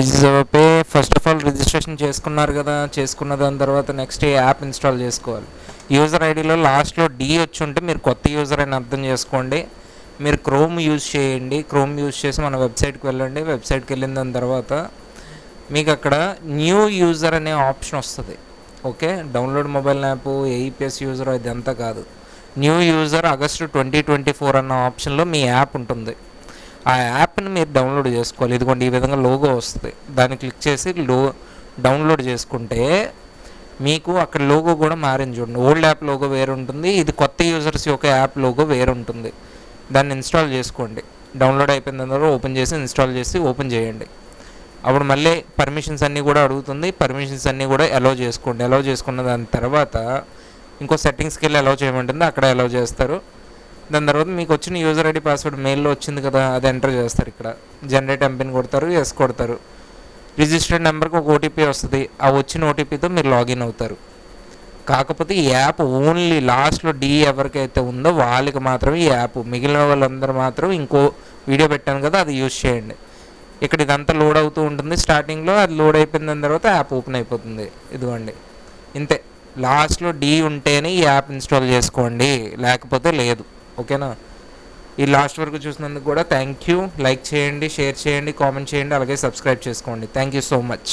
Digital pay first of all registration చేసుకున్నారు కదా, చేసుకున్న దాని తర్వాత నెక్స్ట్ ఈ యాప్ ఇన్స్టాల్ చేసుకోవాలి. యూజర్ ఐడిలో లాస్ట్లో డి వచ్చి ఉంటే మీరు కొత్త యూజర్ అని అర్థం చేసుకోండి. మీరు క్రోమ్ యూజ్ చేయండి. క్రోమ్ యూజ్ చేసి మన వెబ్సైట్కి వెళ్ళండి. వెబ్సైట్కి వెళ్ళిన దాని తర్వాత మీకు అక్కడ న్యూ యూజర్ అనే ఆప్షన్ వస్తుంది. Okay, download mobile app AEPS user ఇదంతా కాదు. న్యూ యూజర్ ఆగస్టు 2024 అన్న ఆప్షన్లో మీ యాప్ ఉంటుంది. ఆ యాప్ని మీరు డౌన్లోడ్ చేసుకోవాలి. ఇదిగోండి ఈ విధంగా లోగో వస్తుంది. దాన్ని క్లిక్ చేసి డౌన్లోడ్ చేసుకుంటే మీకు అక్కడ లోగో కూడా మారింది చూడండి. ఓల్డ్ యాప్ లోగో వేరు ఉంటుంది, ఇది కొత్త యూజర్స్ యొక్క యాప్ లోగో వేరు ఉంటుంది. దాన్ని ఇన్స్టాల్ చేసుకోండి. డౌన్లోడ్ అయిపోయిన తర్వాత ఓపెన్ చేసి ఇన్స్టాల్ చేసి ఓపెన్ చేయండి. అప్పుడు మళ్ళీ పర్మిషన్స్ అన్నీ కూడా అడుగుతుంది. పర్మిషన్స్ అన్నీ కూడా అలౌ చేసుకోండి. అలౌ చేసుకున్న దాని తర్వాత ఇంకో సెట్టింగ్స్కి వెళ్ళి అలౌ చేయమంటుంది, అక్కడ అలౌ చేస్తారు. దాని తర్వాత మీకు వచ్చిన యూజర్ ఐడి పాస్వర్డ్ మెయిల్లో వచ్చింది కదా, అది ఎంటర్ చేస్తారు. ఇక్కడ జనరేట్ ఎంపిన్ కొడతారు, ఎస్ కొడతారు. రిజిస్టర్డ్ నెంబర్కి ఒక ఓటీపీ వస్తుంది. ఆ వచ్చిన ఓటీపీతో మీరు లాగిన్ అవుతారు. కాకపోతే ఈ యాప్ ఓన్లీ లాస్ట్లో డి ఎవరికైతే ఉందో వాళ్ళకి మాత్రమే ఈ యాప్. మిగిలిన వాళ్ళందరూ మాత్రం ఇంకో వీడియో పెట్టాను కదా, అది యూజ్ చేయండి. ఇక్కడ ఇదంతా లోడ్ అవుతూ ఉంటుంది. స్టార్టింగ్లో అది లోడ్ అయిపోయిన తర్వాత యాప్ ఓపెన్ అయిపోతుంది. ఇదిగోండి ఇంతే. లాస్ట్లో డి ఉంటేనే ఈ యాప్ ఇన్స్టాల్ చేసుకోండి, లేకపోతే లేదు. ఓకేనా? ఈ లాస్ట్ వరకు చూసినందుకు కూడా థ్యాంక్ యూ. లైక్ చేయండి, షేర్ చేయండి, కామెంట్ చేయండి, అలాగే సబ్స్క్రైబ్ చేసుకోండి. Thank you so much.